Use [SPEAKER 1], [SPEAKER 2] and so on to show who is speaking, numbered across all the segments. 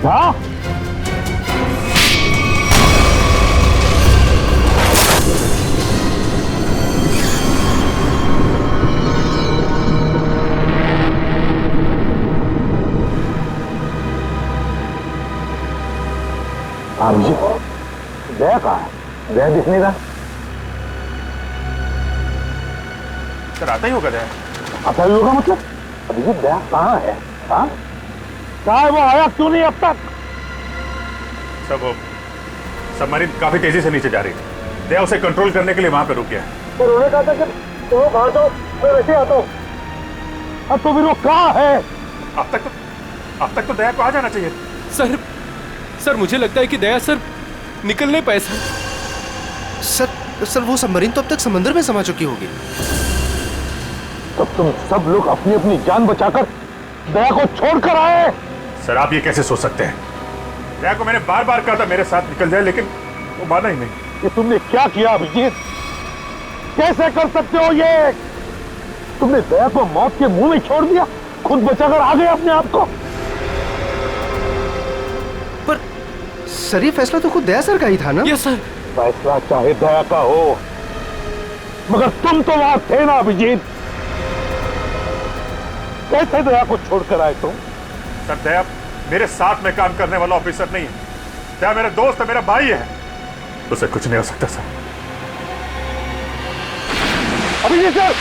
[SPEAKER 1] हाँ? अभिजीत, दया कहाँ है? दया दिखने का
[SPEAKER 2] सर आता ही होगा दया।
[SPEAKER 1] आता ही होगा मतलब? अभिजीत, दया कहाँ है? हाँ? कहाँ है वो? आया क्यों नहीं अब तक?
[SPEAKER 2] सब वो सबमरीन काफी तेजी से नीचे जा रही है। दया उसे कंट्रोल करने के लिए वहां पे रुक गया है।
[SPEAKER 1] तो उन्होंने कहा था कि तुम बाहर जाओ, मैं वैसे आता हूँ। अब तो फिर वो कहाँ है?
[SPEAKER 2] अब तक तो दया को आ जाना चाहिए।
[SPEAKER 3] सर मुझे लगता है कि दया सर निकल नहीं पाए
[SPEAKER 4] सर वो सबमरीन तो अब तक समंदर में समा चुकी होगी।
[SPEAKER 1] तब तुम सब लोग अपनी अपनी जान बचाकर दया को छोड़कर आए।
[SPEAKER 2] सर आप ये कैसे सोच सकते हैं? दया को मैंने बार बार कहा था मेरे साथ निकल जाए, लेकिन वो माना ही नहीं।
[SPEAKER 1] ये तुमने क्या किया अभिजीत? कैसे कर सकते हो ये? तुमने दया को मौत के मुंह में छोड़ दिया, खुद बचाकर आ गए अपने आप को।
[SPEAKER 4] पर सर ये फैसला तो खुद दया सर का ही था ना?
[SPEAKER 3] Yes sir.
[SPEAKER 1] फैसला चाहे दया का हो, मगर तुम तो वहां थे ना अभिजीत। कैसे दया को छोड़कर आए तुम?
[SPEAKER 2] सर दया मेरे साथ में काम करने वाला ऑफिसर नहीं है। दया मेरा दोस्त है, मेरा भाई है। उसे कुछ नहीं हो सकता सर।
[SPEAKER 1] अभिजीत सर,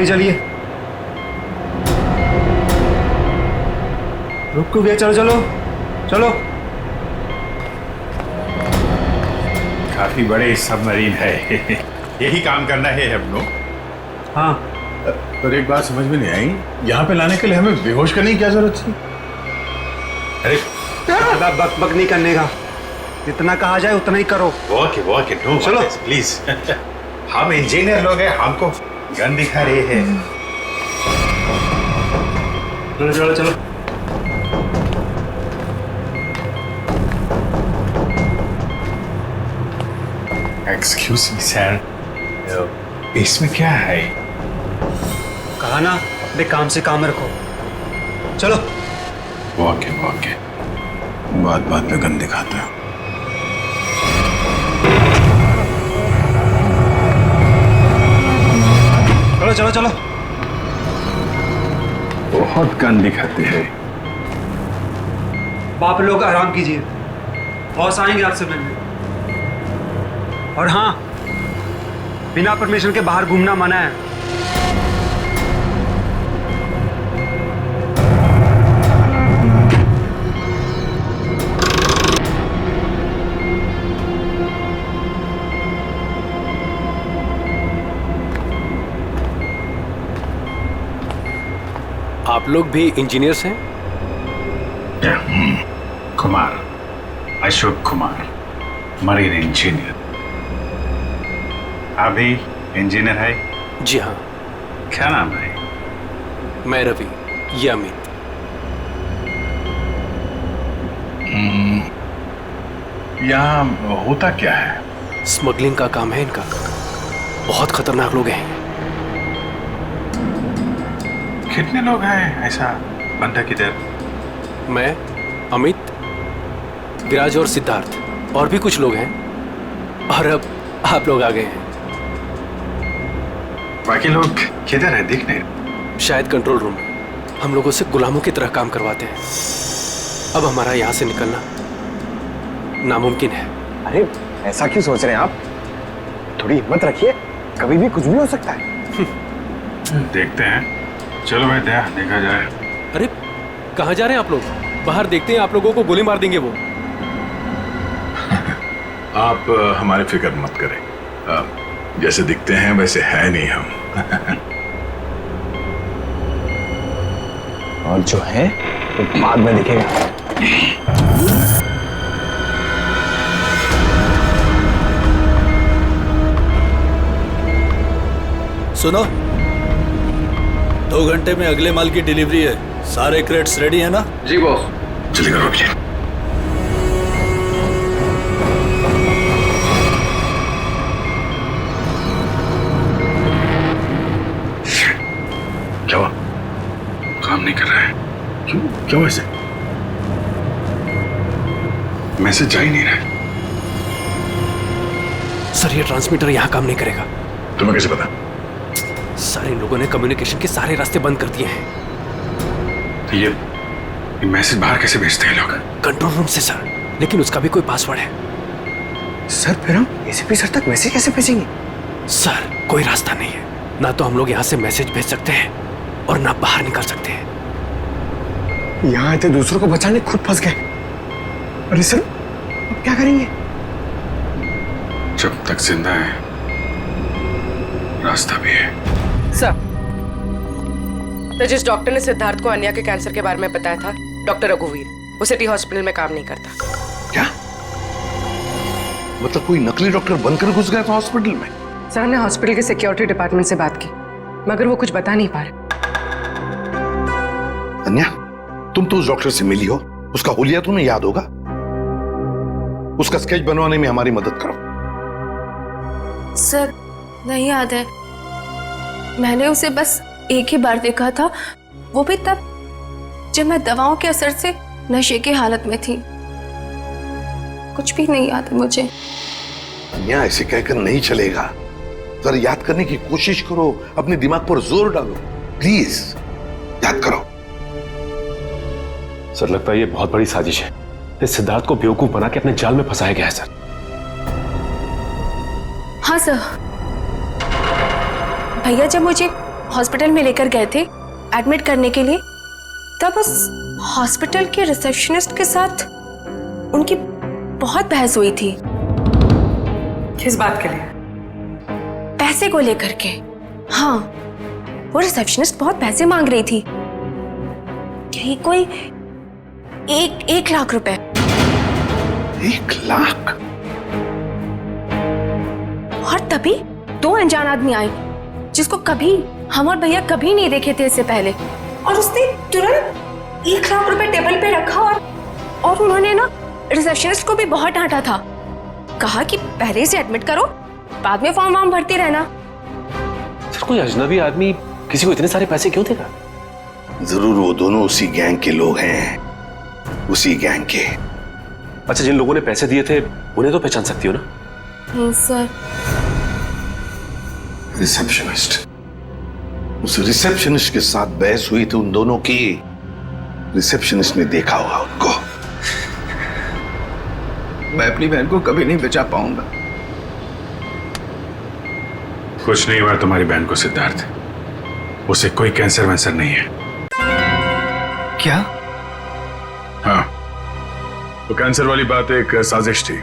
[SPEAKER 4] चलिए रुक गया। चलो चलो चलो।
[SPEAKER 5] काफी बड़े सबमरीन है। यही काम करना है हम लोग।
[SPEAKER 6] हाँ, पर एक बात समझ में नहीं आई, यहाँ पे लाने के लिए हमें बेहोश करने की क्या जरूरत थी?
[SPEAKER 5] अरे
[SPEAKER 6] ज्यादा बक बक नहीं करने का।
[SPEAKER 4] जितना कहा जाए उतना ही करो।
[SPEAKER 5] ओके नो
[SPEAKER 4] चलो।
[SPEAKER 5] प्लीज हम इंजीनियर लोग हैं, हमको गन दिखा रहे हैं।
[SPEAKER 4] चलो चलो चलो।
[SPEAKER 5] एक्सक्यूज मी सर, इसमें क्या है?
[SPEAKER 4] कहा ना अपने काम से काम रखो। चलो।
[SPEAKER 6] ओके बात बात पे गन दिखाता है।
[SPEAKER 4] चलो चलो चलो।
[SPEAKER 6] बहुत गन दिखाते हैं।
[SPEAKER 4] आप लोग आराम कीजिए, बॉस आएंगे आपसे मिलने। और हाँ, बिना परमिशन के बाहर घूमना मना है।
[SPEAKER 3] आप लोग भी इंजीनियर्स हैं?
[SPEAKER 5] Kumar, Ashok Kumar, marine engineer. अभी इंजीनियर है?
[SPEAKER 3] जी हाँ।
[SPEAKER 5] क्या नाम है?
[SPEAKER 3] मैं रवि, ये अमित।
[SPEAKER 6] यहाँ होता क्या है?
[SPEAKER 3] स्मगलिंग का काम है इनका। बहुत खतरनाक लोग हैं।
[SPEAKER 5] कितने लोग हैं ऐसा बंदा किधर?
[SPEAKER 3] मैं, अमित, विराज और सिद्धार्थ, और भी कुछ लोग हैं। और अब आप लोग आ गए हैं।
[SPEAKER 5] बाकी लोग किधर है? दिख नहीं।
[SPEAKER 3] शायद कंट्रोल रूम। हम लोगों से गुलामों की तरह काम करवाते हैं। अब हमारा यहाँ से निकलना नामुमकिन है।
[SPEAKER 7] अरे ऐसा क्यों सोच रहे हैं आप? थोड़ी हिम्मत रखिए, कभी भी कुछ भी हो सकता है।
[SPEAKER 5] देखते हैं। चलो भाई, देखा जाए।
[SPEAKER 3] अरे कहाँ जा रहे हैं आप लोग? बाहर देखते हैं, आप लोगों को गोली मार देंगे वो।
[SPEAKER 6] आप हमारी फिक्र मत करें। जैसे दिखते हैं वैसे है नहीं हम।
[SPEAKER 7] और जो है वो बाद में दिखेगा।
[SPEAKER 8] सुनो, 2 घंटे में अगले माल की डिलीवरी है। सारे क्रेट्स रेडी है ना?
[SPEAKER 4] जी बॉस।
[SPEAKER 6] जल्दी करो भैया। क्या हुआ?
[SPEAKER 5] काम नहीं कर रहा है।
[SPEAKER 6] क्यों ऐसे?
[SPEAKER 5] मैसेज जा ही नहीं रहा है।
[SPEAKER 3] सर, ये ट्रांसमीटर यहाँ काम नहीं करेगा।
[SPEAKER 6] तुम्हें कैसे पता?
[SPEAKER 3] सारे लोगों ने कम्युनिकेशन के सारे रास्ते बंद कर दिए हैं।
[SPEAKER 5] तो ये मैसेज बाहर कैसे भेजते हैं लोग?
[SPEAKER 3] कंट्रोल रूम से सर, लेकिन उसका भी कोई पासवर्ड है।
[SPEAKER 7] सर फिर हम एसीपी सर तक मैसेज कैसे भेजेंगे?
[SPEAKER 3] सर, कोई रास्ता नहीं है। ना तो हम लोग यहाँ से मैसेज भेज सकते हैं और ना बाहर निकल सकते हैं।
[SPEAKER 7] यहाँ आए थे दूसरों को बचाने, खुद फंस गए। अरे सर, अब क्या करेंगे?
[SPEAKER 5] जब तक जिंदा है रास्ता भी है।
[SPEAKER 9] सर, तो जिस डॉक्टर ने सिद्धार्थ को अन्या के कैंसर के बारे में बताया था, डॉक्टर रघुवीर, वो सिटी हॉस्पिटल में काम नहीं करता।
[SPEAKER 1] क्या मतलब कोई नकली डॉक्टर बनकर घुस गया था हॉस्पिटल में?
[SPEAKER 9] सर ने हॉस्पिटल के सिक्योरिटी डिपार्टमेंट से बात की, मगर वो कुछ बता नहीं पा रहे।
[SPEAKER 1] अन्या, तुम तो उस डॉक्टर से मिली हो, उसका हुलिया तुम्हें याद होगा। उसका स्केच बनवाने में हमारी मदद करो।
[SPEAKER 10] सर, नहीं याद है। मैंने उसे बस एक ही बार देखा था, वो भी तब जब मैं दवाओं के असर से नशे की हालत में थी। कुछ भी नहीं याद है मुझे।
[SPEAKER 1] अन्या, ऐसे कहकर नहीं चलेगा। जरा याद करने की कोशिश करो, अपने दिमाग पर जोर डालो, प्लीज याद करो।
[SPEAKER 3] सर, लगता है ये बहुत बड़ी साजिश है। इस सिद्धार्थ को बेवकूफ बना के अपने जाल में फंसाया गया है सर।
[SPEAKER 10] हाँ सर, भैया जब मुझे हॉस्पिटल में लेकर गए थे एडमिट करने के लिए, तब उस हॉस्पिटल के रिसेप्शनिस्ट के साथ उनकी बहुत बहस हुई थी।
[SPEAKER 9] किस बात के लिए?
[SPEAKER 10] पैसे को लेकर के। हाँ, वो रिसेप्शनिस्ट बहुत पैसे मांग रही थी। यही कोई 1 लाख रुपए।
[SPEAKER 6] 1 लाख?
[SPEAKER 10] और तभी 2 अनजान आदमी आए जिसको कभी हम और भैया कभी नहीं देखे थे इससे पहले, और उसने तुरंत 1 लाख रुपए टेबल पे रखा और उन्होंने ना रिसेप्शनिस्ट को भी बहुत डांटा था। कहा कि पहले से एडमिट करो, बाद में फॉर्म वार्म भरते रहना।
[SPEAKER 3] सर कोई अजनबी आदमी किसी को इतने सारे पैसे क्यों देगा?
[SPEAKER 6] जरूर वो दोनों उसी गैंग के लोग हैं, उसी गैंग के।
[SPEAKER 3] अच्छा, जिन लोगों ने पैसे दिए थे उन्हें तो पहचान सकती हो ना?
[SPEAKER 10] नहीं सर।
[SPEAKER 6] रिसेप्शनिस्ट, उस रिसेप्शनिस्ट के साथ बहस हुई थी उन दोनों की। रिसेप्शनिस्ट ने देखा होगा उनको।
[SPEAKER 7] मैं अपनी बहन को कभी नहीं बचा पाऊंगा।
[SPEAKER 5] कुछ नहीं हुआ तुम्हारी बहन को सिद्धार्थ, उसे कोई कैंसर वैंसर नहीं है।
[SPEAKER 7] क्या?
[SPEAKER 6] हाँ, तो कैंसर वाली बात एक साजिश थी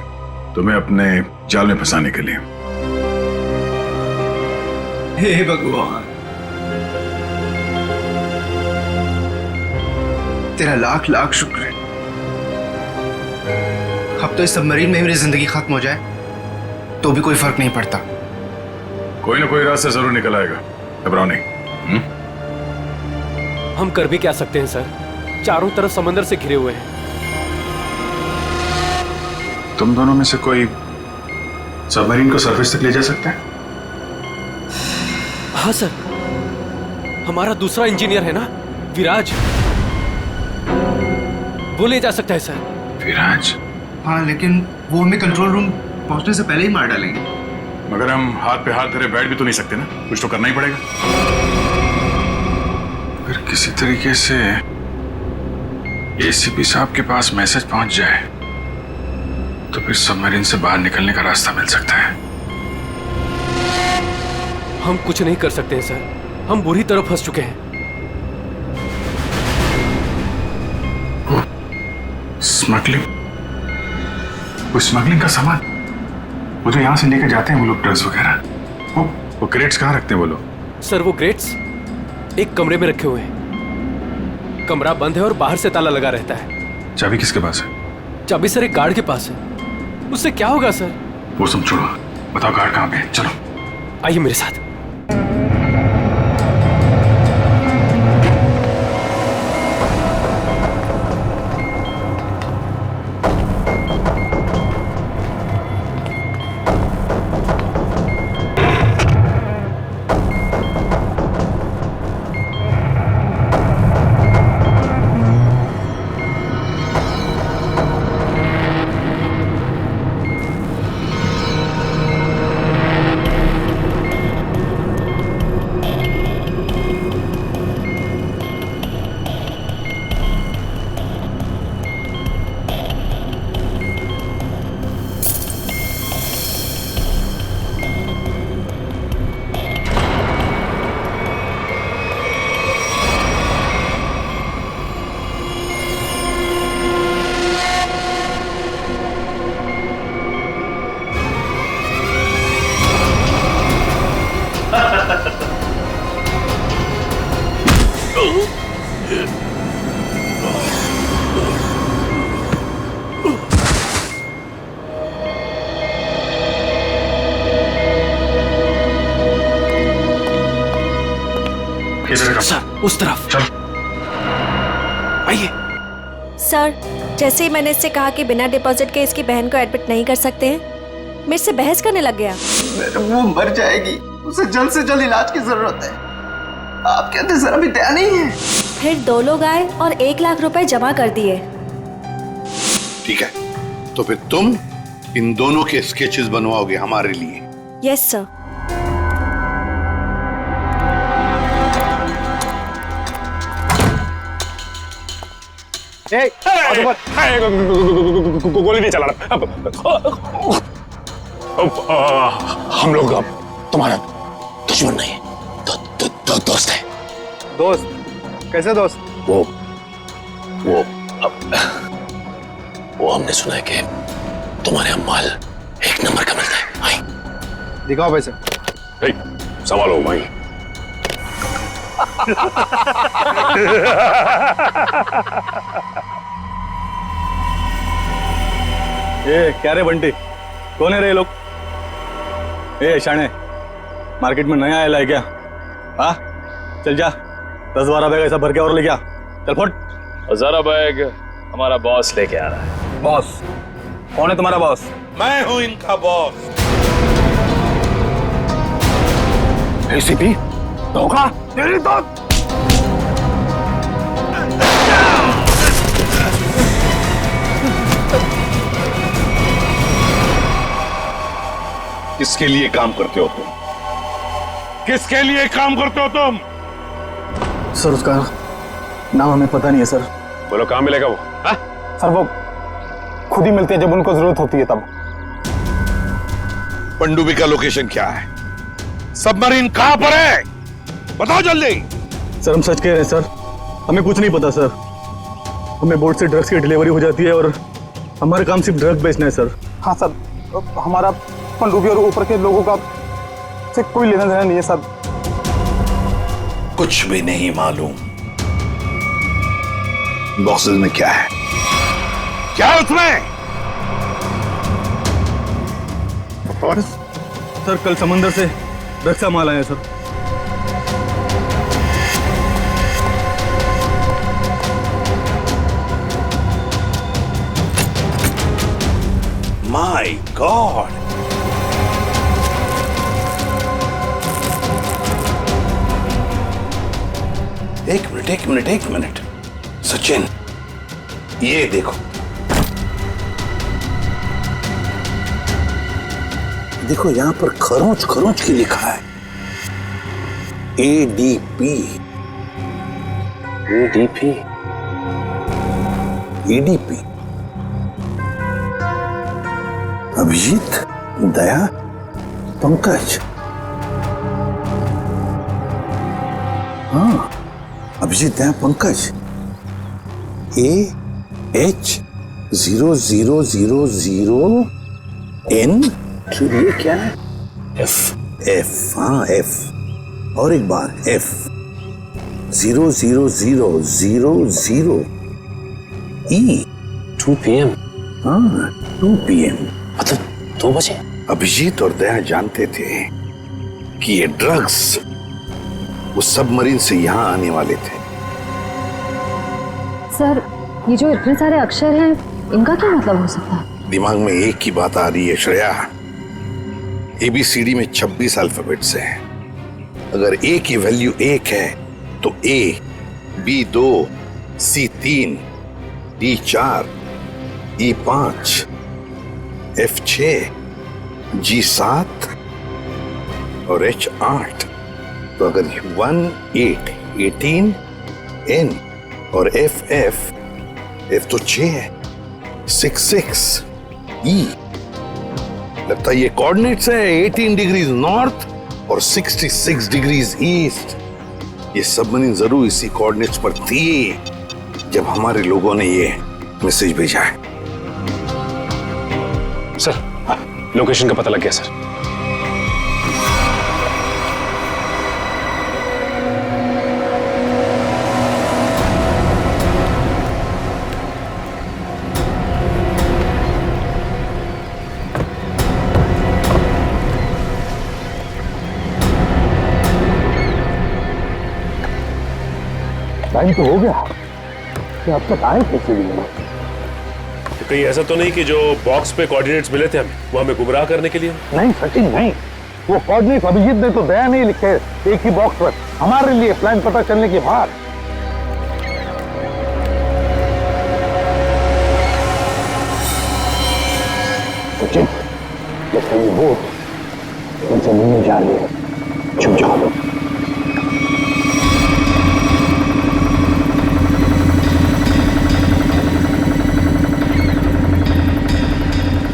[SPEAKER 6] तुम्हें अपने जाल में फंसाने के लिए।
[SPEAKER 7] हे भगवान, तेरा लाख लाख शुक्र है। अब तो इस सबमरीन में मेरी जिंदगी खत्म हो जाए तो भी कोई फर्क नहीं पड़ता।
[SPEAKER 6] कोई ना कोई रास्ता जरूर निकल आएगा, घबराओ नहीं।
[SPEAKER 3] हम कर भी क्या सकते हैं सर? चारों तरफ समंदर से घिरे हुए हैं।
[SPEAKER 5] तुम दोनों में से कोई सबमरीन को सरफेस तक ले जा सकता है?
[SPEAKER 3] हाँ सर, हमारा दूसरा इंजीनियर है ना, विराज, वो ले जा सकता है सर।
[SPEAKER 5] विराज?
[SPEAKER 7] हाँ, लेकिन वो हमें कंट्रोल रूम पहुंचने से पहले ही मार डालेंगे।
[SPEAKER 5] मगर हम हाथ पे हाथ धरे बैठ भी तो नहीं सकते ना, कुछ तो करना ही पड़ेगा। फिर किसी तरीके से एसीपी साहब के पास मैसेज पहुंच जाए तो फिर सबमरीन से बाहर निकलने का रास्ता मिल सकता है।
[SPEAKER 3] हम कुछ नहीं कर सकते हैं सर, हम बुरी तरह फंस चुके हैं।
[SPEAKER 5] स्मगलिंग? वो स्मगलिंग का सामान वो जो यहां से लेकर जाते हैं वो लोग, ड्रग्स वगैरह, वो क्रेट्स कहाँ रखते हैं वो लोग?
[SPEAKER 3] सर वो क्रेट्स एक कमरे में रखे हुए हैं। कमरा बंद है और बाहर से ताला लगा रहता है।
[SPEAKER 5] चाबी किसके पास है?
[SPEAKER 3] चाबी सर एक गार्ड के पास है। उससे क्या होगा सर?
[SPEAKER 5] वो सब छोड़ो, बताओ गार्ड कहाँ पे है? चलो
[SPEAKER 3] आइए मेरे साथ। सर उस तरफ।
[SPEAKER 5] चल।
[SPEAKER 3] आइए।
[SPEAKER 11] सर, जैसे ही मैंने इससे कहा कि बिना डिपॉजिट के इसकी बहन को एडमिट नहीं कर सकते हैं, मेरे से बहस करने लग गया।
[SPEAKER 7] वो मर जाएगी, उसे जल्द से जल्द इलाज की जरूरत है। आप कहते सर अभी दया नहीं है।
[SPEAKER 11] फिर 2 लोग आए और 1 लाख रुपए जमा कर दिए।
[SPEAKER 6] ठीक है, तो फिर तुम इन दोनों के स्केचेस बनवाओगे हमारे लिए?
[SPEAKER 11] Yes sir.
[SPEAKER 1] गोली नहीं चला रहा। हम लोग तुम्हारा दुश्मन नहीं है, दोस्त है।
[SPEAKER 7] दोस्त? कैसे दोस्त?
[SPEAKER 1] वो हमने सुना है कि तुम्हारे यहाँ माल 1 नंबर का मिलता है। आई
[SPEAKER 7] दिखाओ पैसे।
[SPEAKER 1] सवाल हो भाई।
[SPEAKER 8] ये क्या रे बंटी, कौन है रे ये लोग? ए शाणे, मार्केट में नया आया है क्या? हाँ चल जा, 10-12 बैग ऐसा भर के और लेके आ। चल फट।
[SPEAKER 3] 1000 बैग हमारा बॉस लेके आ रहा है।
[SPEAKER 8] बॉस? कौन है तुम्हारा बॉस?
[SPEAKER 6] मैं हूं इनका बॉस।
[SPEAKER 1] एसीपी धोखा तेरी तो
[SPEAKER 6] किसके लिए काम करते हो तुम? किसके लिए काम करते हो तुम?
[SPEAKER 8] सर उसका नाम हमें पता नहीं है सर।
[SPEAKER 3] बोलो कहाँ मिलेगा वो?
[SPEAKER 1] सर वो खुद ही मिलते हैं जब उनको जरूरत होती है तब।
[SPEAKER 6] पनडुब्बी का लोकेशन क्या है? सबमरीन कहां पर है? बताओ जल्दी।
[SPEAKER 8] सर हम सच कह रहे हैं सर, हमें कुछ नहीं पता सर। हमें बोट से ड्रग्स की डिलीवरी हो जाती है और हमारा काम सिर्फ ड्रग बेचना है सर।
[SPEAKER 1] हाँ सर, हमारा पनडुब्बी और ऊपर के लोगों का से कोई लेना देना नहीं है सर।
[SPEAKER 6] कुछ भी नहीं मालूम। बॉक्सेस में क्या है? क्या है उसमें?
[SPEAKER 8] सर कल समंदर से ड्रग्स का माल आया सर।
[SPEAKER 6] My God! एक मिनट सचिन, ये देखो, देखो यहां पर खरोंच खरोंच की लिखा है ADP। ADP अभिजीत, दया, पंकज। हाँ, अभिजीत, दया, पंकज। AH0000N। ये क्या है? F। हाँ F। और एक बार F 00000E।
[SPEAKER 3] 2 PM।
[SPEAKER 6] हाँ 2 PM,
[SPEAKER 3] मतलब 2 बजे।
[SPEAKER 6] अभिजीत और दया जानते थे कि ये ड्रग्स उस सबमरीन से यहां आने वाले थे।
[SPEAKER 10] सर ये जो इतने सारे अक्षर हैं, इनका क्या मतलब हो सकता है?
[SPEAKER 6] दिमाग में एक ही बात आ रही है श्रेया। ABCD में 26 अल्फाबेट्स हैं। अगर A की वैल्यू 1 है तो A, B 2, C 3, D 4, E 5, F 6, G 7 और H 8। तो अगर 1 8 18, N और F तो 6 है, 6 6 E। लगता है ये कोऑर्डिनेट्स है 18 डिग्रीज नॉर्थ और 66 डिग्रीज ईस्ट। ये सबमरीन जरूर इसी कोऑर्डिनेट्स पर थी जब हमारे लोगों ने ये मैसेज भेजा है।
[SPEAKER 3] सर लोकेशन का पता लग गया सर।
[SPEAKER 1] टाइम तो हो गया, कि अब तक आए कैसे भी नहीं?
[SPEAKER 2] कहीं ऐसा तो नहीं कि जो बॉक्स पे कोऑर्डिनेट्स मिले थे हमें, वो हमें गुमराह करने के लिए?
[SPEAKER 1] नहीं सचिन नहीं, वो कोऑर्डिनेट्स अभिजीत ने तो दया नहीं लिखे एक ही बॉक्स पर हमारे लिए प्लान पता चलने के बाद। सचिन जैसे ये बोट जमीन में जा रही है, छुप जाओ।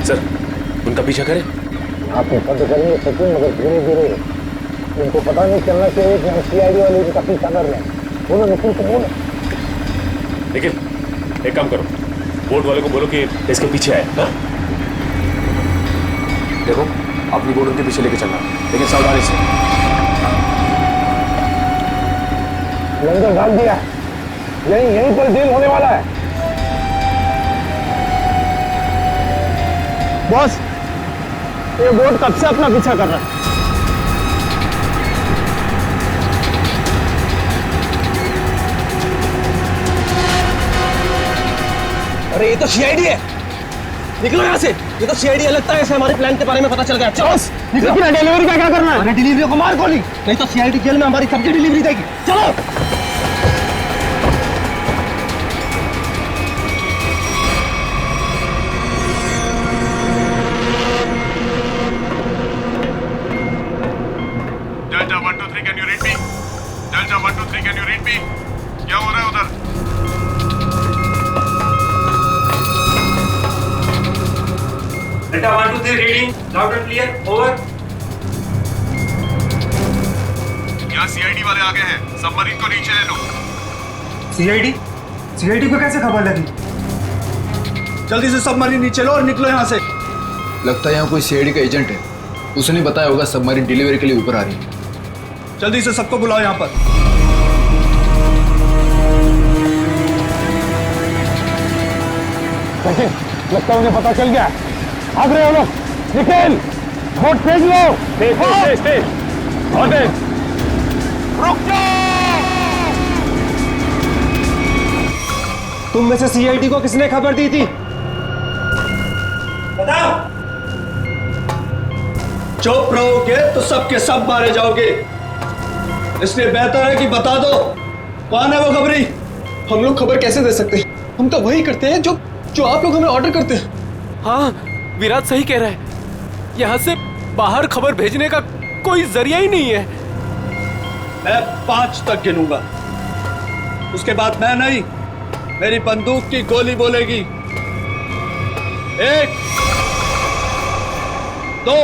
[SPEAKER 3] सर उनका पीछा करें?
[SPEAKER 1] आप बंद करेंगे सचिन, मगर धीरे धीरे। उनको पता नहीं चलना चाहिए कि हम CID वाले इनका पीछा कर रहे हैं। बोलो निखिल को बोलो।
[SPEAKER 2] निखिल एक काम करो, बोट वाले को बोलो कि इसके पीछे आए। हाँ?
[SPEAKER 3] देखो अपनी बोट उनके पीछे लेके चलना, लेकिन सावधानी से।
[SPEAKER 1] लंगर डाल दिया, यहीं पर डील होने वाला है।
[SPEAKER 8] बॉस, ये बोट कब से अपना पीछा कर रहा है?
[SPEAKER 12] अरे ये तो सीआईडी है, निकलो यहाँ से। ये तो सीआईडी लगता है, ऐसे हमारे प्लान के बारे में पता चल गया। चलो
[SPEAKER 8] लेकिन डिलीवरी का क्या करना है?
[SPEAKER 12] अरे डिलीवरी को मार गोली, नहीं तो सीआईडी जेल में हमारी सब्जी डिलीवरी देगी। चलो
[SPEAKER 5] delta 1 2 3 can you read me? Delta 1 2 3 can you read me? क्या हो रहा है उधर?
[SPEAKER 4] Delta 1 2 3 reading loud and clear, over.
[SPEAKER 5] यहाँ सीआईडी वाले आ गए हैं, सबमरीन को नीचे ले लो।
[SPEAKER 4] सीआईडी को कैसे खबर लगी?
[SPEAKER 8] जल्दी से सबमरीन नीचे लो और निकलो यहाँ से।
[SPEAKER 13] लगता है यहाँ कोई सीआईडी का एजेंट है, उसने बताया होगा सबमरीन डिलीवरी के लिए ऊपर आ रही है।
[SPEAKER 8] जल्दी से सबको बुलाओ यहाँ पर।
[SPEAKER 1] लगता है उन्हें पता चल गया। भाग रहे हो लोग, निकल, बोट भेज लो। रुक जाओ।
[SPEAKER 4] तुम में से सीआईडी को किसने खबर दी थी? बताओ।
[SPEAKER 8] चुप रहोगे तो सबके सब मारे जाओगे, इसलिए बेहतर है कि बता दो कौन है वो खबरी।
[SPEAKER 12] हम लोग खबर कैसे दे सकते हैं? हम तो वही करते हैं जो आप लोग हमें ऑर्डर करते हैं।
[SPEAKER 3] हाँ, विराट सही कह रहा है, यहाँ से बाहर खबर भेजने का कोई जरिया ही नहीं है।
[SPEAKER 8] मैं 5 तक गिनूंगा, उसके बाद मैं नहीं, मेरी बंदूक की गोली बोलेगी। 1 2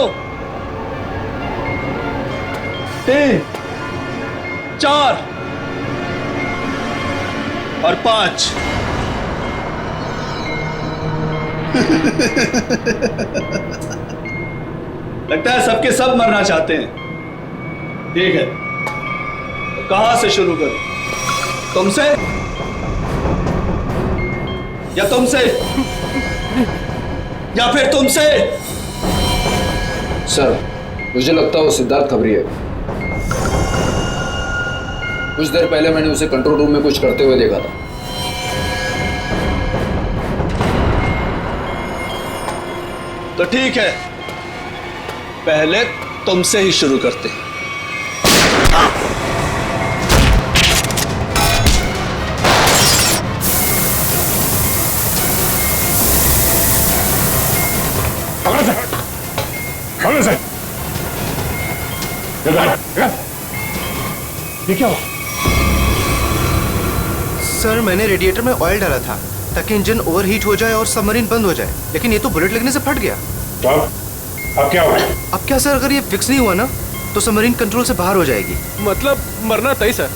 [SPEAKER 8] 3 4 और 5। लगता है सबके सब मरना चाहते हैं। ठीक है, तो कहां से शुरू करूं? तुमसे या तुमसे या फिर तुमसे?
[SPEAKER 13] सर, मुझे लगता है वो सिद्धार्थ खबरी है। कुछ देर पहले मैंने उसे कंट्रोल रूम में कुछ करते हुए देखा था।
[SPEAKER 8] तो ठीक है, पहले तुमसे ही शुरू करते हैं।
[SPEAKER 1] ये क्या हुआ?
[SPEAKER 7] सर, मैंने रेडिएटर में ऑयल डाला था ताकि इंजन ओवरहीट हो जाए और सबमरीन बंद हो जाए, लेकिन ये तो बुलेट लगने से फट गया।
[SPEAKER 1] अब क्या हुआ?
[SPEAKER 7] अब क्या सर, अगर ये फिक्स नहीं हुआ ना तो सबमरीन कंट्रोल से बाहर हो जाएगी।
[SPEAKER 3] मतलब मरना तय सर।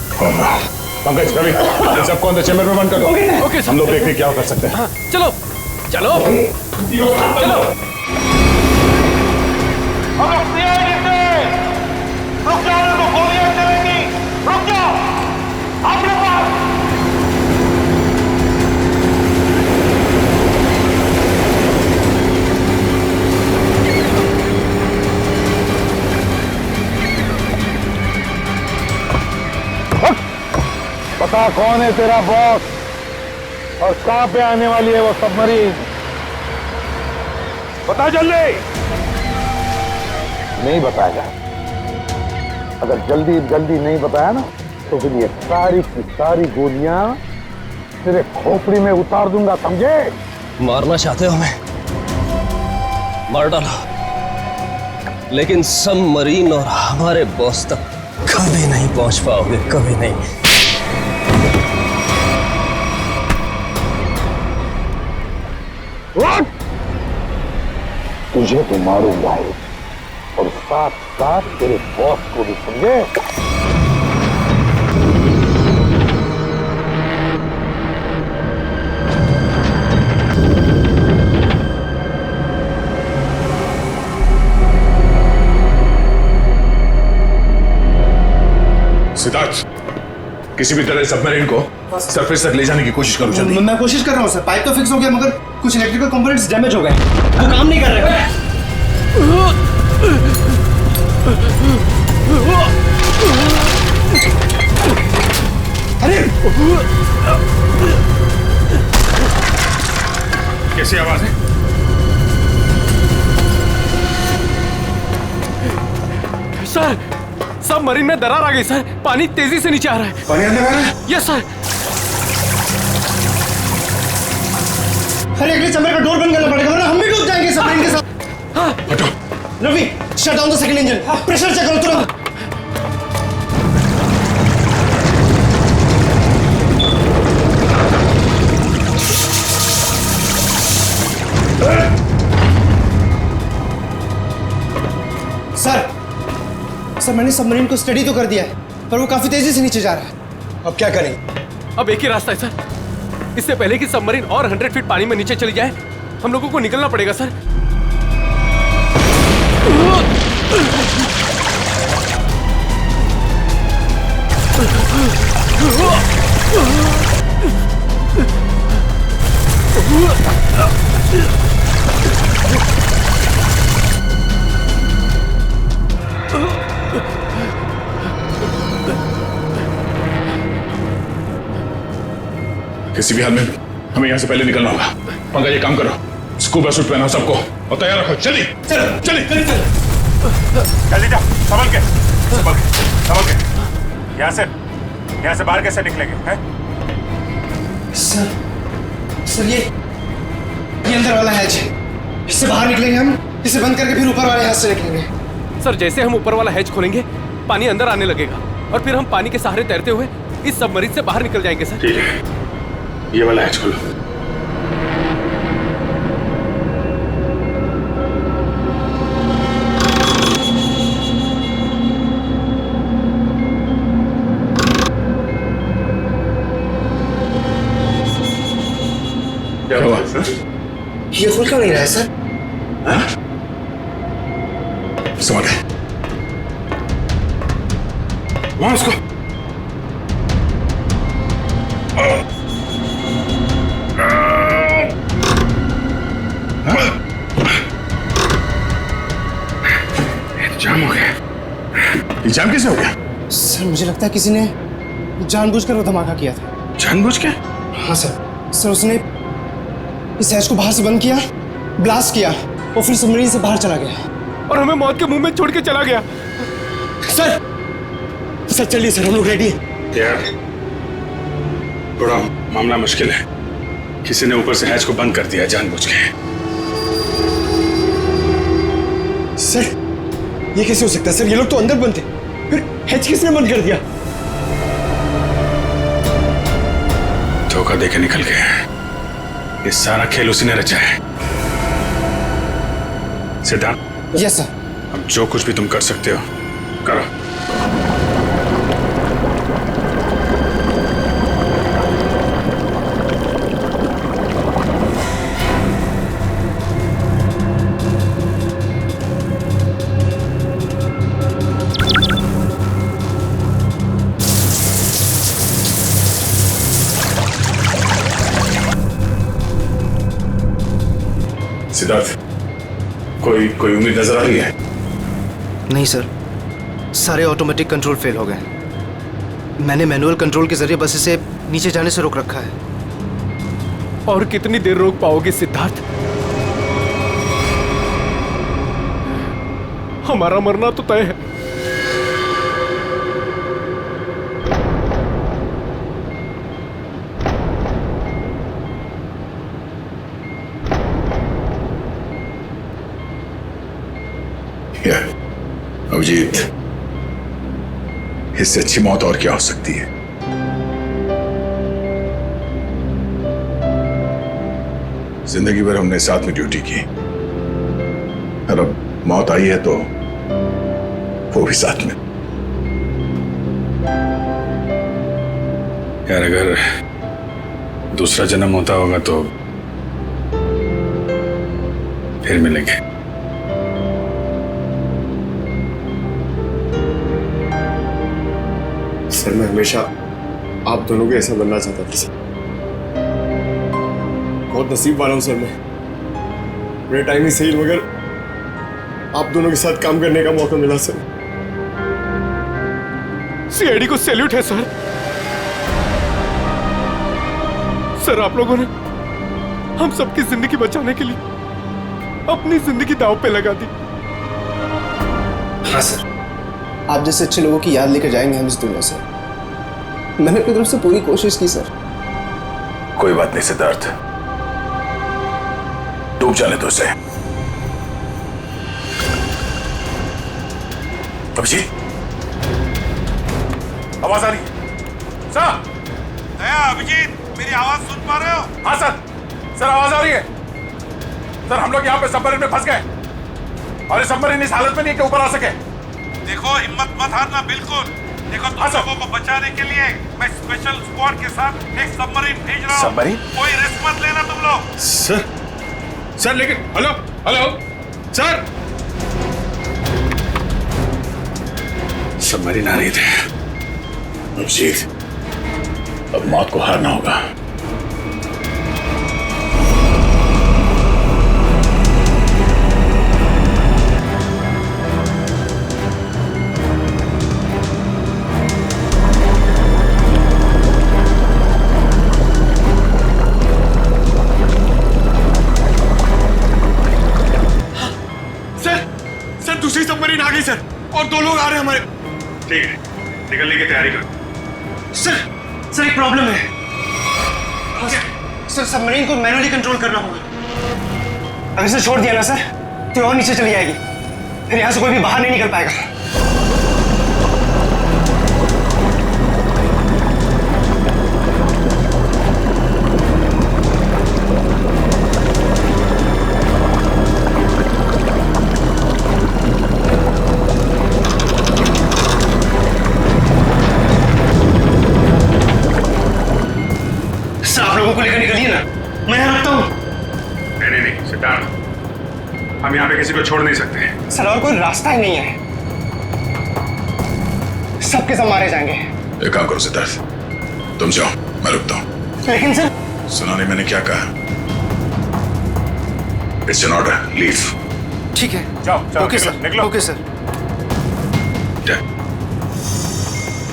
[SPEAKER 1] पंकज, रवि, इन सबको अंदर चैम्बर में बंद कर दो।
[SPEAKER 3] Okay sir.
[SPEAKER 1] हम लोग देखते क्या कर सकते हैं।
[SPEAKER 3] हाँ, चलो चलो चलो।
[SPEAKER 1] रुक जाओ, तो गोलियां चलेंगी। रुक जाओ, अपने पास। पता कौन है तेरा बॉस और कहां पे आने वाली है वो सबमरीन? बता जल्दी। नहीं बताएगा। अगर जल्दी जल्दी नहीं बताया ना तो फिर ये सारी की सारी गोलियां तेरे खोपड़ी में उतार दूंगा, समझे?
[SPEAKER 12] मारना चाहते हो हमें? मार डालो, लेकिन सबमरीन और हमारे बॉस तक कभी नहीं पहुंच पाओगे, कभी नहीं।
[SPEAKER 1] तुझे तो मारूंगा ही और साथ साथ तेरे बॉस को भी, समझे?
[SPEAKER 5] सिद्धार्थ, किसी भी तरह सबमरीन को सरफेस तक ले जाने की कोशिश करो जल्दी।
[SPEAKER 7] मैं कोशिश कर रहा हूँ सर। पाइप तो फिक्स हो गया मगर कुछ इलेक्ट्रिकल कंपोनेंट्स डैमेज हो गए। वो काम नहीं कर रहे। अरे
[SPEAKER 5] कैसी आवाज है?
[SPEAKER 3] सर सबमरीन में दरार आ गई सर, पानी तेजी से नीचे आ रहा है।
[SPEAKER 5] पानी अंदर आ रहा है?
[SPEAKER 3] Yes sir.
[SPEAKER 7] अरे अगले चैम्बर का डोर बंद करना पड़ेगा वरना हम भी डूब जाएंगे सबमरीन के साथ।
[SPEAKER 3] हाँ।
[SPEAKER 5] हटो।
[SPEAKER 7] Ravi shut down the second engine, pressure check करो तुरंत। सर मैंने सबमरीन को स्टडी तो कर दिया है पर वो काफी तेजी से नीचे जा रहा है। अब क्या करें?
[SPEAKER 3] अब एक ही रास्ता है सर, इससे पहले कि सबमरीन और 100 फीट पानी में नीचे चली जाए हम लोगों को निकलना पड़ेगा सर।
[SPEAKER 5] किसी भी हाल में हमें यहाँ से पहले निकलना होगा। पंकज ये काम करो, स्कूबा सूट पहनाओ सबको और तैयार रखो। चलिए चलो चलिए
[SPEAKER 2] जल्दी जाओ, संभल के संभल के संभल के। यहाँ से बाहर कैसे निकलेंगे हैं?
[SPEAKER 7] सर ये अंदर वाला हैच है, इससे बाहर निकलेंगे हम, इसे बंद करके फिर ऊपर वाले हैच से निकलेंगे।
[SPEAKER 3] सर जैसे हम ऊपर वाला हैच खोलेंगे पानी अंदर आने लगेगा और फिर हम पानी के सहारे तैरते हुए इस सबमरीन से बाहर निकल जाएंगे सर।
[SPEAKER 5] ठीक है, ये वाला हैच खोलो। क्या हुआ सर?
[SPEAKER 7] ये खुल क्यों नहीं रहा है सर?
[SPEAKER 5] समझ है वहां उसको जाम हो गया। ये जाम कैसे हो गया?
[SPEAKER 7] सर मुझे लगता है किसी ने जानबूझकर वो धमाका किया था।
[SPEAKER 5] जानबूझ के?
[SPEAKER 7] हाँ सर उसने इस हैच को बाहर से बंद किया, ब्लास्ट किया और फिर सबमरीन से बाहर चला गया
[SPEAKER 3] और हमें मौत के मुंह में छोड़ के चला गया।
[SPEAKER 7] सर चलिए सर, हम लोग रेडी हैं।
[SPEAKER 5] यार थोड़ा मामला मुश्किल है, किसी ने ऊपर से हैच को बंद कर दिया जानबूझ के।
[SPEAKER 7] सर ये कैसे हो सकता है सर? ये लोग तो अंदर बंद थे, फिर हैच किसने बंद कर दिया?
[SPEAKER 5] धोखा देके निकल गए। ये सारा खेल उसी ने रचा है। सिद्धार्थ।
[SPEAKER 7] Yes sir.
[SPEAKER 5] अब जो कुछ भी तुम कर सकते हो करो। सिद्धार्थ कोई उम्मीद नजर आ रही है?
[SPEAKER 7] नहीं सर, सारे ऑटोमेटिक कंट्रोल फेल हो गए। मैंने मैनुअल कंट्रोल के जरिए बस इसे नीचे जाने से रोक रखा है।
[SPEAKER 3] और कितनी देर रोक पाओगे सिद्धार्थ? हमारा मरना तो तय है।
[SPEAKER 5] अभिजीत, इससे अच्छी मौत और क्या हो सकती है? जिंदगी भर हमने साथ में ड्यूटी की और अब मौत आई है तो वो भी साथ में। यार अगर दूसरा जन्म होता होगा तो फिर मिलेंगे।
[SPEAKER 14] सर मैं हमेशा आप दोनों के ऐसा बनना चाहता था सर। बहुत नसीब वाला हूं सर मैं। मेरा टाइम ही सही, मगर आप दोनों के साथ काम करने का मौका मिला सर।
[SPEAKER 1] सीआईडी को सैल्यूट है सर। सर आप लोगों ने हम सबकी जिंदगी बचाने के लिए अपनी जिंदगी दांव पे लगा दी।
[SPEAKER 7] हाँ सर, आप जैसे अच्छे लोगों की याद लेकर जाएंगे हम इस दुनिया से। मैंने अपनी तरफ से पूरी कोशिश की सर।
[SPEAKER 6] कोई बात नहीं सिद्धार्थ, डूब जाने दो उसे। अभिजीत, आवाज आ रही है? सर,
[SPEAKER 2] दया, अभिजीत, मेरी आवाज सुन पा रहे हो? हाँ सर, सर आवाज आ रही है। सर हम लोग यहाँ पे सबमरीन में फंस गए और ये सबमरीन इस हालत में नहीं कि ऊपर आ सके। देखो हिम्मत मत हारना बिल्कुल। देखो तुम लोगों को बचाने के लिए मैं स्पेशल स्क्वाड के साथ एक सबमरीन भेज रहा हूँ। सबमरीन? कोई रिस्क मत लेना तुम लोग।
[SPEAKER 5] सर लेकिन हेलो हेलो सर,
[SPEAKER 6] सबमरीन आ रही थी। अभिजीत, अब मौत को हारना होगा।
[SPEAKER 14] दूसरी सबमरीन आ गई सर, और 2 लोग आ रहे हैं हमारे।
[SPEAKER 5] ठीक है, निकलने की तैयारी करो।
[SPEAKER 7] सर एक प्रॉब्लम है। सर सबमरीन को मैनुअली कंट्रोल करना होगा। अगर इसे छोड़ दिया ना सर तो और नीचे चली जाएगी, फिर यहाँ से कोई भी बाहर नहीं निकल पाएगा। को लेकर निकलिए ना, मैं यहाँ रखता हूँ।
[SPEAKER 5] नहीं सिद्धार्थ, हम यहाँ पे किसी को छोड़ नहीं सकते।
[SPEAKER 7] सर और कोई रास्ता ही नहीं है, सबके सब मारे जाएंगे।
[SPEAKER 6] एक काम करो सिद्धार्थ, तुम जाओ, मैं रुकता हूँ।
[SPEAKER 7] लेकिन सर,
[SPEAKER 6] सुना नहीं मैंने क्या कहा? It's an order, leave.
[SPEAKER 7] ठीक है,
[SPEAKER 2] जाओ
[SPEAKER 7] ओके सर,
[SPEAKER 2] निकलो।
[SPEAKER 7] Okay sir.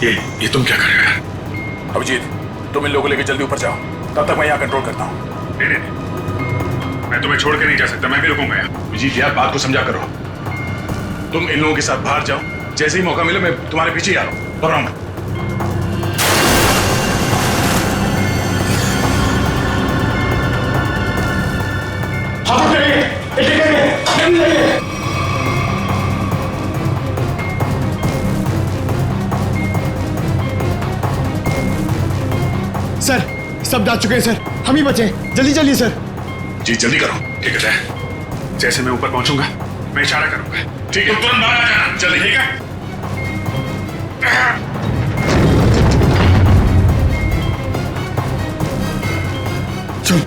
[SPEAKER 6] ये तुम क्या कर रहे हो? अभिजीत, तुम इन लोगों को लेकर जल्दी ऊपर जाओ, तब तक मैं यहाँ कंट्रोल करता हूँ।
[SPEAKER 5] नहीं, मैं तुम्हें छोड़ के नहीं जा सकता, मैं भी रुकूंगा यहाँ। अभिजीत यार, बात को समझा करो। तुम इन लोगों के साथ बाहर जाओ, जैसे ही मौका मिले मैं तुम्हारे पीछे ही आ रहा हूँ। घबराओ
[SPEAKER 14] सर सब जा चुके हैं सर, हम ही बचे। जल्दी चलिए सर।
[SPEAKER 5] जी जल्दी करो। ठीक है, जैसे मैं ऊपर पहुंचूंगा मैं इशारा करूंगा। ठीक है, तुरंत बाहर आ जाना जल्दी। ठीक है,
[SPEAKER 14] चल।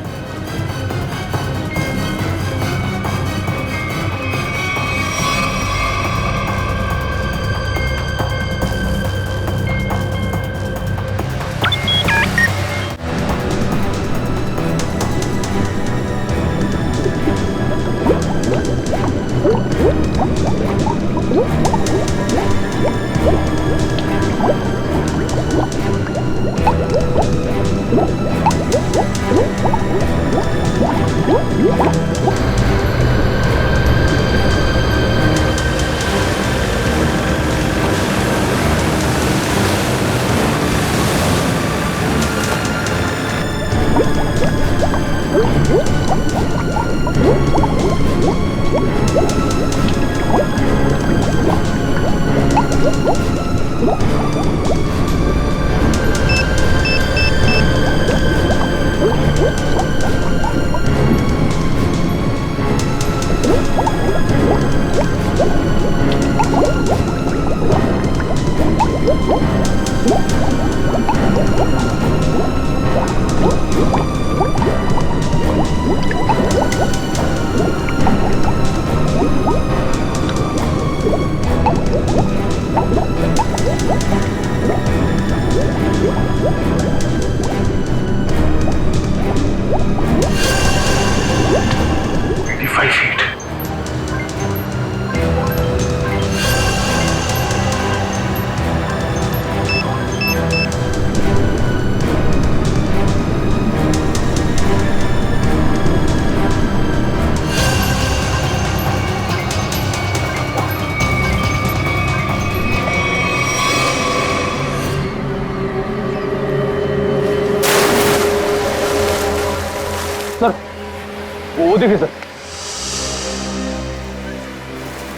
[SPEAKER 1] वो देखिए सर।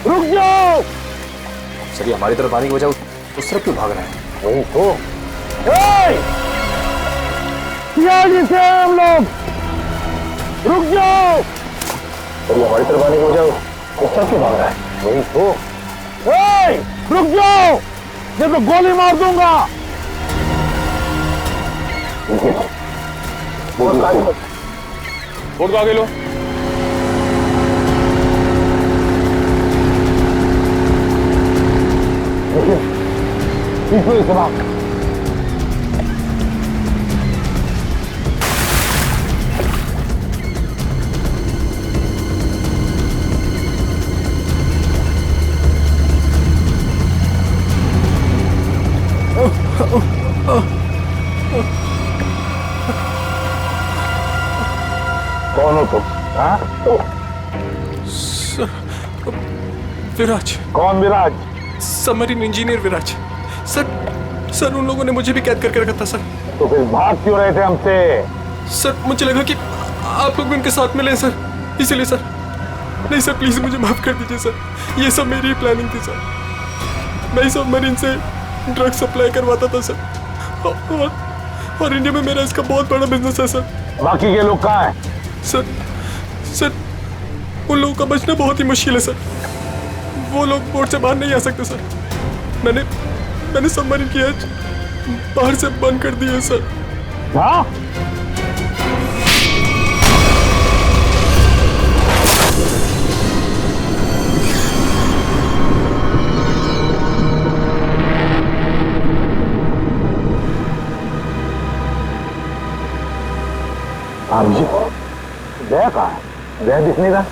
[SPEAKER 1] रुक जाओ
[SPEAKER 3] सर, ये हमारी तरफ आने की वजह उस तरफ क्यों भाग रहे हैं?
[SPEAKER 1] वही तो। जी से हम लोग रुक जाओ।
[SPEAKER 3] सर, ये हमारी तरफ आने की वजह उस तरफ क्यों भाग रहा है?
[SPEAKER 1] वही तो। रुक जाओ, ये तो गोली मार दूंगा।
[SPEAKER 2] बोर्ड को आगे लो।
[SPEAKER 1] देखिए जनाब, कौन हो तुम? हाँ?
[SPEAKER 3] विराज।
[SPEAKER 1] कौन विराज?
[SPEAKER 3] सबमरीन इंजीनियर विराज। सर उन लोगों ने मुझे भी कैद करके रखा था सर।
[SPEAKER 1] तो फिर भाग क्यों रहे थे हमसे?
[SPEAKER 3] सर मुझे लगा कि आप लोग भी उनके साथ मिले सर, इसीलिए सर। नहीं सर, प्लीज मुझे माफ कर दीजिए सर, ये सब मेरी प्लानिंग थी सर। मैं सबमरीन से ड्रग सप्लाई करवाता था सर, और इंडिया में मेरा इसका बहुत बड़ा बिजनेस है सर।
[SPEAKER 1] बाकी के लोग कहाँ हैं?
[SPEAKER 3] सर उन लोगों का बचना बहुत ही मुश्किल है सर। वो लोग बोट से बाहर नहीं आ सकते सर। मैंने सबमरीन की एज बाहर से बंद कर दी है सर।
[SPEAKER 1] हाँ? अभिजीत, दया कहाँ है? दया दिख नहीं रहा।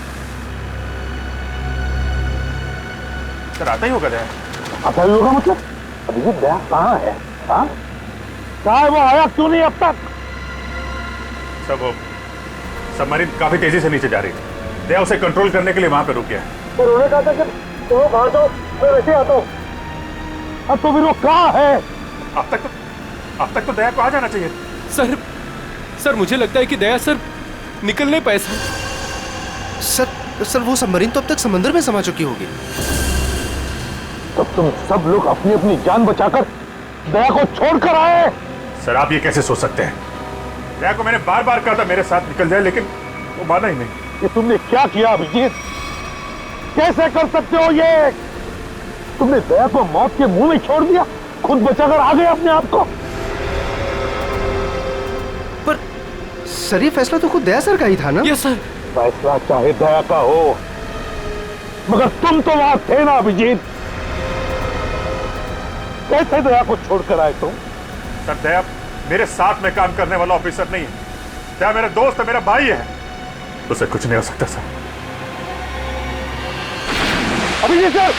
[SPEAKER 2] सर आता ही होगा दया।
[SPEAKER 1] आता ही होगा मतलब? अभिजीत, दया कहाँ है? हाँ? कहाँ है वो? आया क्यों नहीं अब तक?
[SPEAKER 2] सब वो सबमरीन काफी तेजी से नीचे जा रही है। दया उसे कंट्रोल करने के लिए वहां पे रुक गया है।
[SPEAKER 1] तो उन्होंने कहा था कि तुम बाहर जाओ, मैं वैसे आता हूँ। अब तो फिर वो कहाँ है?
[SPEAKER 2] अब तक तो दया को आ जाना चाहिए।
[SPEAKER 3] सर मुझे लगता है कि दया सर निकल नहीं पाए
[SPEAKER 7] सर वो सबमरीन तो अब तक समंदर में समा चुकी होगी।
[SPEAKER 1] तब तुम सब लोग अपनी अपनी जान बचाकर दया को छोड़कर आए।
[SPEAKER 2] सर आप ये कैसे सोच सकते हैं? दया को मैंने बार बार कहा था मेरे साथ निकल जाए, लेकिन वो माना ही नहीं।
[SPEAKER 1] ये तुमने क्या किया अभिजीत? कैसे कर सकते हो ये? तुमने दया को मौत के मुंह में छोड़ दिया, खुद बचाकर आ गए अपने आप को।
[SPEAKER 7] पर सर ये फैसला तो खुद दया सर का ही था ना?
[SPEAKER 3] Yes sir.
[SPEAKER 1] फैसला चाहे दया का हो, मगर तुम तो वहां थे ना अभिजीत। कैसे दया को छोड़कर आए तुम?
[SPEAKER 2] सर दया मेरे साथ में काम करने वाला ऑफिसर नहीं है। दया मेरा दोस्त है, मेरा भाई है, उसे कुछ नहीं हो सकता सर।
[SPEAKER 1] अभिजीत सर,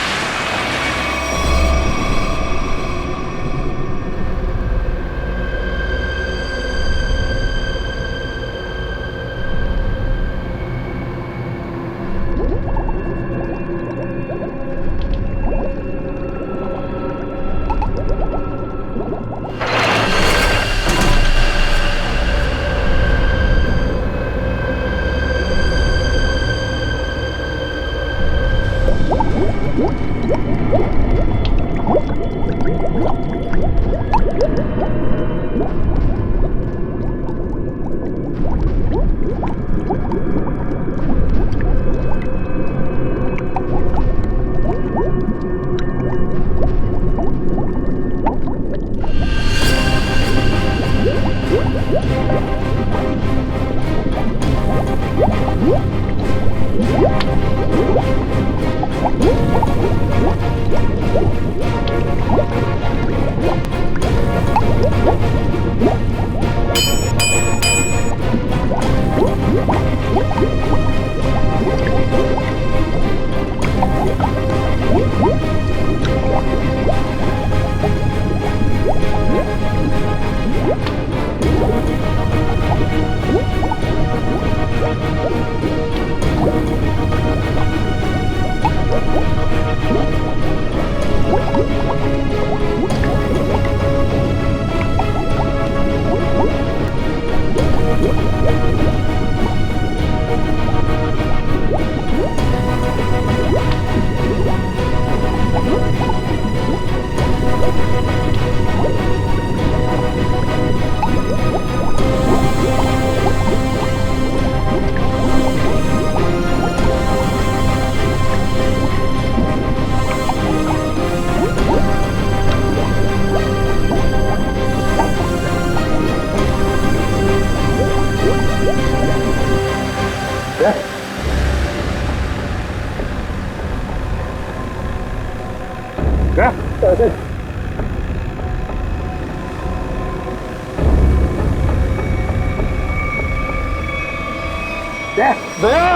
[SPEAKER 1] दया!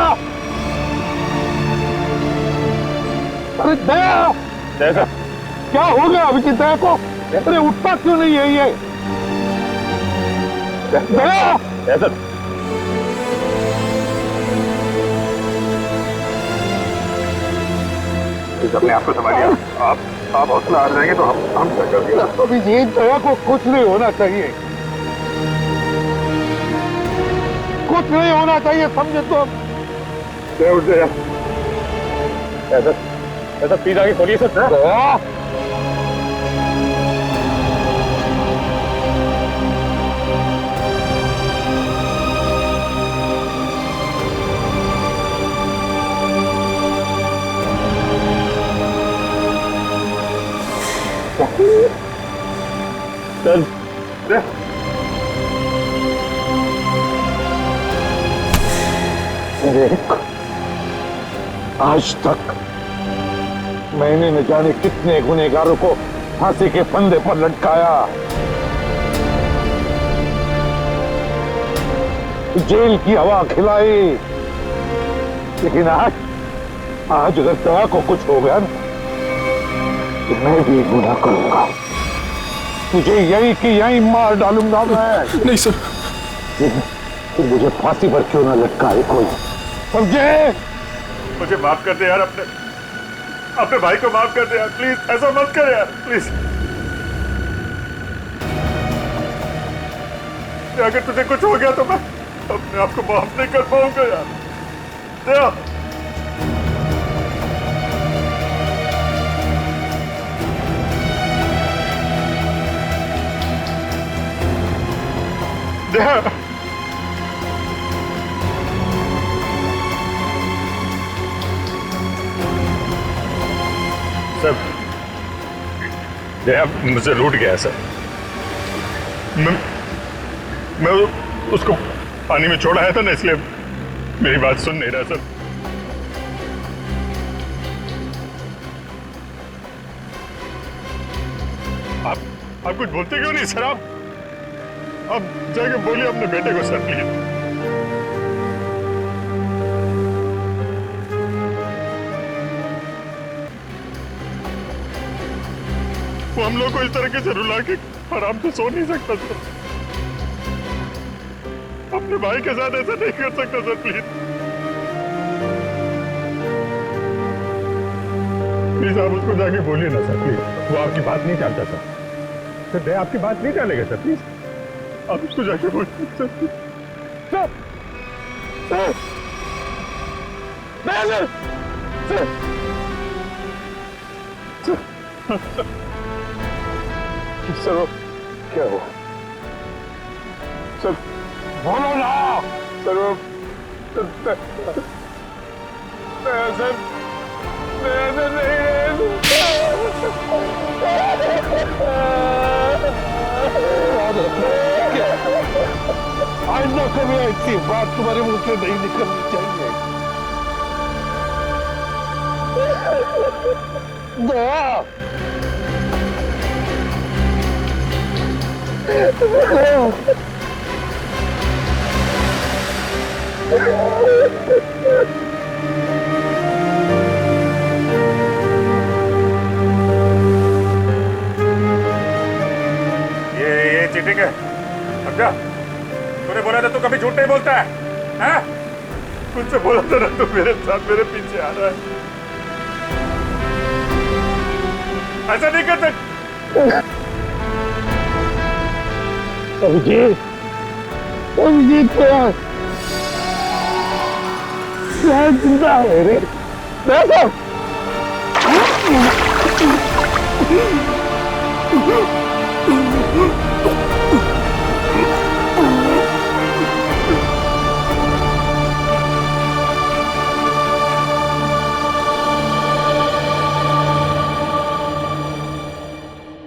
[SPEAKER 1] अरे दया!
[SPEAKER 2] जैसा
[SPEAKER 1] क्या हो गया अभिजीत दया को? अरे उठता क्यों नहीं है ये? दया!
[SPEAKER 2] जैसा अपने आप को संभालिए। आप हौसला आ जाएंगे तो हम
[SPEAKER 1] अभिजीत दया को कुछ नहीं होना चाहिए, कुछ नहीं होना चाहिए, समझे तो?
[SPEAKER 2] ऐसा प्लीज आगे खोलिए सर।
[SPEAKER 1] दया! देख, आज तक मैंने न जाने कितने गुनहगारों को फांसी के फंदे पर लटकाया, जेल की हवा खिलाई, लेकिन आज अगर दया को कुछ हो गया ना तो मैं भी गुनाह करूंगा, तुझे यही कि यही मार डालूंगा मैं।
[SPEAKER 3] नहीं सर।
[SPEAKER 1] तू मुझे फांसी पर क्यों ना लटकाए कोई, समझे?
[SPEAKER 2] मुझे माफ कर दे यार, अपने भाई को माफ कर दे यार, प्लीज ऐसा मत कर यार, प्लीज। अगर तुझे कुछ हो गया तो मैं अपने आप को माफ नहीं कर पाऊंगा यार। दया, दया, सर दया मुझे लूट गया सर। मैं उसको पानी में छोड़ आया था ना, इसलिए मेरी बात सुन नहीं रहा सर। आप कुछ बोलते क्यों नहीं सर? आप जाके बोलिए अपने बेटे को सर प्लीज। वो हम लोग को इस तरीके से रुला के आराम से सो नहीं सकता सर। अपने भाई के साथ ऐसा नहीं कर सकता सर, प्लीज प्लीज आप उसको जाके बोलिए ना सर प्लीज। वो आपकी बात नहीं टालता सर। दया आपकी बात नहीं टालेगा सर, प्लीज आप उसको जाके बोलिए सर। सर सर सर क्या हुआ सर? बोलो ना सर। आइंदा कभी ऐसी बात तुम्हारे मुंह से नहीं निकलनी चाहिए। दया, ये चीटिंग है। अब जा, तूने बोला था तू कभी झूठ नहीं बोलता है, हैं? कुछ से बोला था ना तू मेरे साथ मेरे पीछे आ रहा है। ऐसा नहीं करते।
[SPEAKER 1] अभिजीत, अभिजीत जिंदा है रे। देखो है